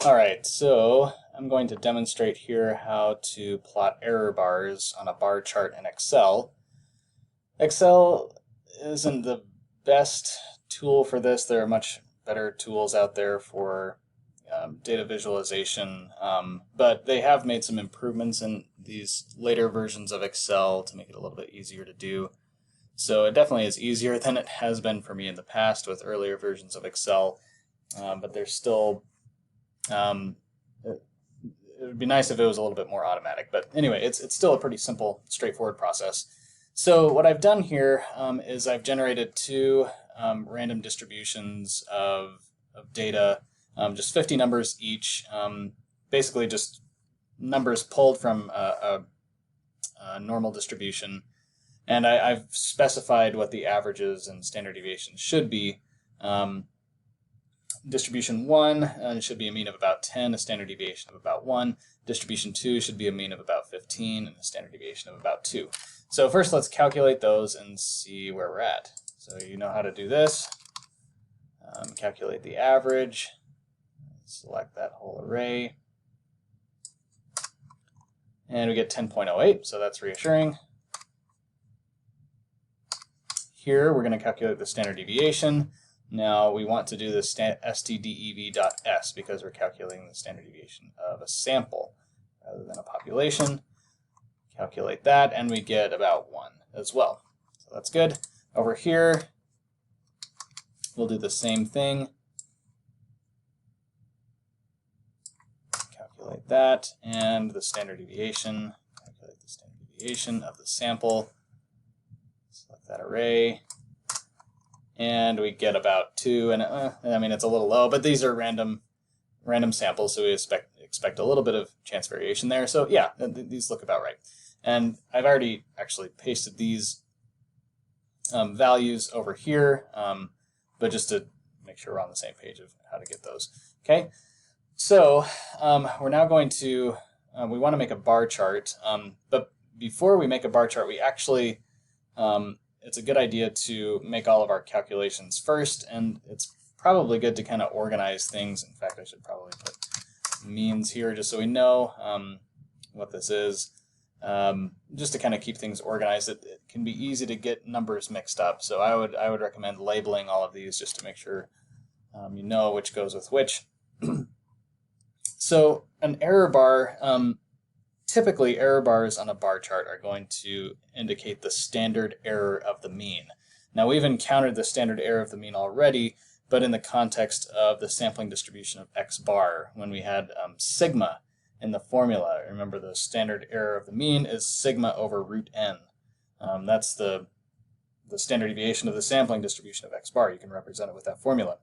All right, so I'm going to demonstrate here how to plot error bars on a bar chart in Excel. Excel isn't the best tool for this. There are much better tools out there for data visualization, but they have made some improvements in these later versions of Excel to make it a little bit easier to do. So it definitely is easier than it has been for me in the past with earlier versions of Excel, but there's still it would be nice if it was a little bit more automatic. But anyway, it's still a pretty simple, straightforward process. So what I've done here is I've generated two random distributions of data, just 50 numbers each, basically just numbers pulled from a normal distribution. And I've specified what the averages and standard deviations should be. Distribution 1 should be a mean of about 10, a standard deviation of about 1. Distribution 2 should be a mean of about 15, and a standard deviation of about 2. So first let's calculate those and see where we're at. So you know how to do this. Calculate the average. Select that whole array. And we get 10.08, so that's reassuring. Here we're going to calculate the standard deviation. Now we want to do the stdev.s because we're calculating the standard deviation of a sample rather than a population. Calculate that and we get about 1 as well. So that's good. Over here we'll do the same thing. Calculate that and the standard deviation. Calculate the standard deviation of the sample. Select that array. And we get about 2, and I mean it's a little low, but these are random samples, so we expect a little bit of chance variation there. So yeah, these look about right. And I've already actually pasted these values over here, but just to make sure we're on the same page of how to get those. Okay, so we're now going to we want to make a bar chart, but before we make a bar chart, we actually it's a good idea to make all of our calculations first, and it's probably good to kind of organize things. In fact, I should probably put means here just so we know what this is, just to kind of keep things organized. It can be easy to get numbers mixed up, so I would recommend labeling all of these just to make sure you know which goes with which. So an error bar, typically, error bars on a bar chart are going to indicate the standard error of the mean. Now, we've encountered the standard error of the mean already, but in the context of the sampling distribution of x bar, when we had sigma in the formula. Remember, the standard error of the mean is sigma over root n. That's the standard deviation of the sampling distribution of x bar. You can represent it with that formula.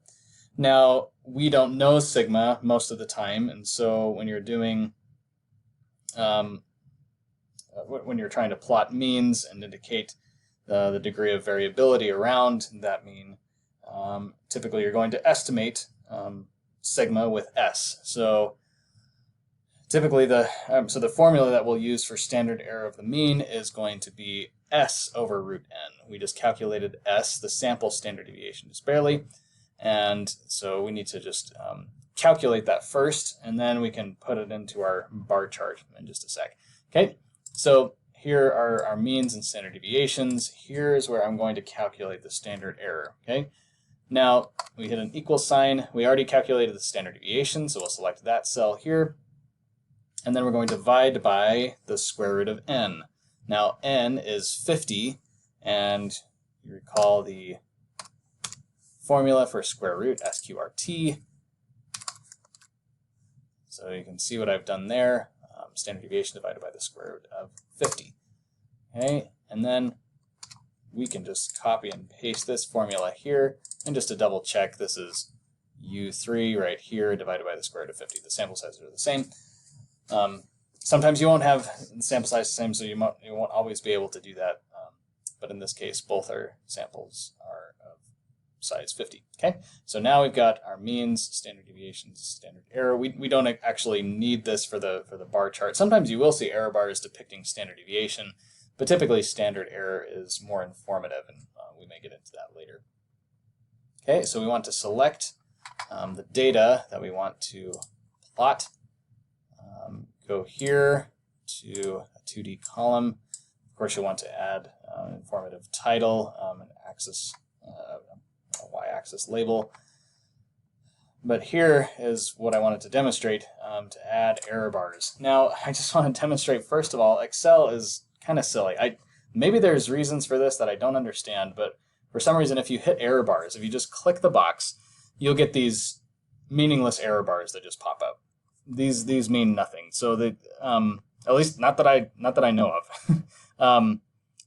Now, we don't know sigma most of the time, and so when you're doing when you're trying to plot means and indicate the degree of variability around that mean, typically you're going to estimate sigma with s. So typically the formula that we'll use for standard error of the mean is going to be s over root n. We just calculated s, the sample standard deviation, just barely, and so we need to just calculate that first, and then we can put it into our bar chart in just a sec. Okay, so here are our means and standard deviations. Here's where I'm going to calculate the standard error. Okay, now we hit an equal sign. We already calculated the standard deviation, so we'll select that cell here, and then we're going to divide by the square root of n. Now n is 50, and you recall the formula for square root, SQRT. So you can see what I've done there. Standard deviation divided by the square root of 50. Okay, and then we can just copy and paste this formula here. And just to double check, this is U3 right here divided by the square root of 50. The sample sizes are the same. Sometimes you won't have the sample size the same, so you won't always be able to do that. But in this case, both our samples are of size 50. Okay, so now we've got our means, standard deviations, standard error. We don't actually need this for the bar chart. Sometimes you will see error bars depicting standard deviation, but typically standard error is more informative, and we may get into that later. Okay, so we want to select the data that we want to plot. Go here to a 2D column. Of course, you'll want to add an informative title, an axis, a y-axis label. But here is what I wanted to demonstrate, to add error bars. Now, I just want to demonstrate, first of all, Excel is kind of silly. Maybe there's reasons for this that I don't understand, but for some reason, if you hit error bars, if you just click the box, you'll get these meaningless error bars that just pop up. These mean nothing. So they, at least not that I know of.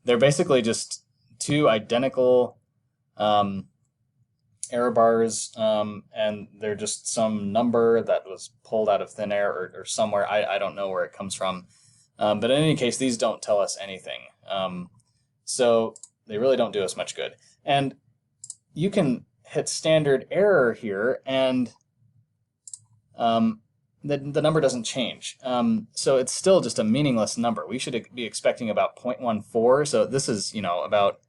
They're basically just two identical error bars, and they're just some number that was pulled out of thin air or somewhere. I don't know where it comes from. But in any case, these don't tell us anything. So they really don't do us much good. And you can hit standard error here, and the number doesn't change. So it's still just a meaningless number. We should be expecting about 0.14. So this is, about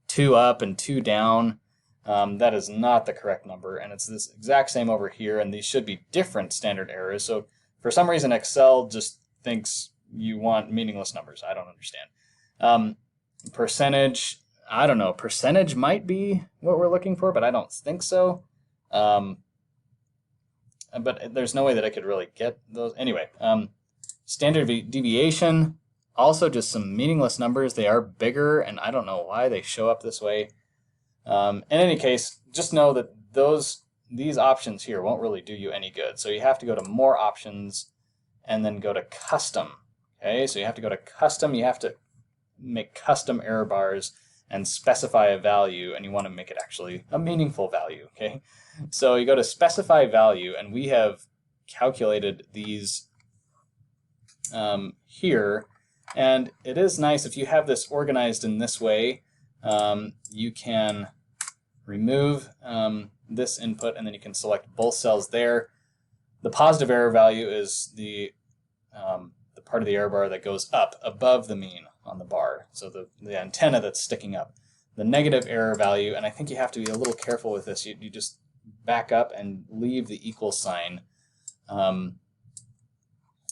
2 up and 2 down. That is not the correct number, and it's this exact same over here, and these should be different standard errors. So for some reason, Excel just thinks you want meaningless numbers. I don't understand. Percentage, I don't know. Percentage might be what we're looking for, but I don't think so. But there's no way that I could really get those. Anyway, standard deviation, also just some meaningless numbers. They are bigger, and I don't know why they show up this way. In any case, just know that these options here won't really do you any good. So you have to go to More Options and then go to Custom. Okay, so you have to go to Custom. You have to make custom error bars and specify a value, and you want to make it actually a meaningful value. Okay, so you go to Specify Value, and we have calculated these here. And it is nice if you have this organized in this way. You can remove this input, and then you can select both cells there. The positive error value is the part of the error bar that goes up above the mean on the bar, so the antenna that's sticking up. The negative error value, and I think you have to be a little careful with this, you just back up and leave the equal sign, and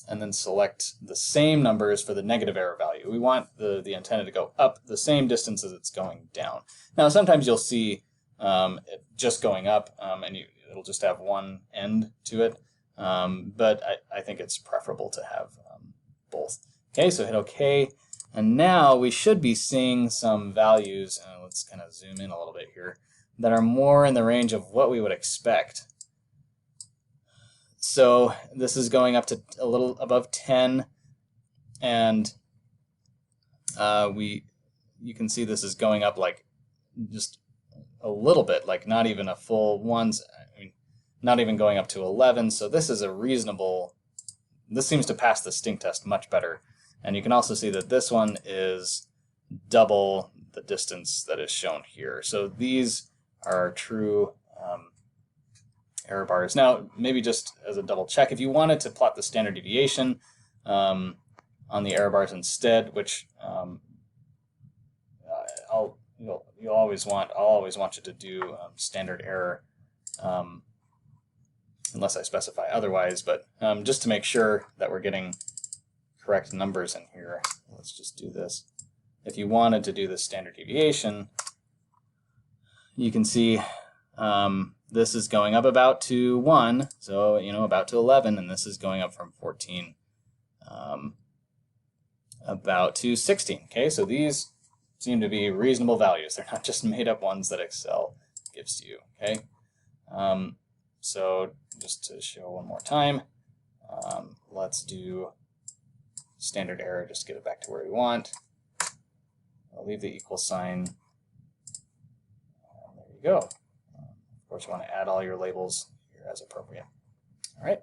then select the same numbers for the negative error value. We want the antenna to go up the same distance as it's going down. Now, sometimes you'll see it just going up, and it'll just have one end to it, but I think it's preferable to have both. Okay, so hit OK, and now we should be seeing some values, and let's kind of zoom in a little bit here, that are more in the range of what we would expect. So this is going up to a little above 10, and you can see this is going up like just a little bit, like not even a full ones, I mean, not even going up to 11. So this is a reasonable, this seems to pass the stink test much better. And you can also see that this one is double the distance that is shown here. So these are true error bars. Now, maybe just as a double check, if you wanted to plot the standard deviation on the error bars instead, which I'll always want you to do standard error unless I specify otherwise. But just to make sure that we're getting correct numbers in here, let's just do this. If you wanted to do the standard deviation, you can see this is going up about to 1, so about to 11, and this is going up from 14 about to 16. Okay, so these seem to be reasonable values. They're not just made up ones that Excel gives to you. Okay, so just to show one more time, let's do standard error just to get it back to where we want. I'll leave the equal sign. There you go. Of course, you want to add all your labels here as appropriate. All right.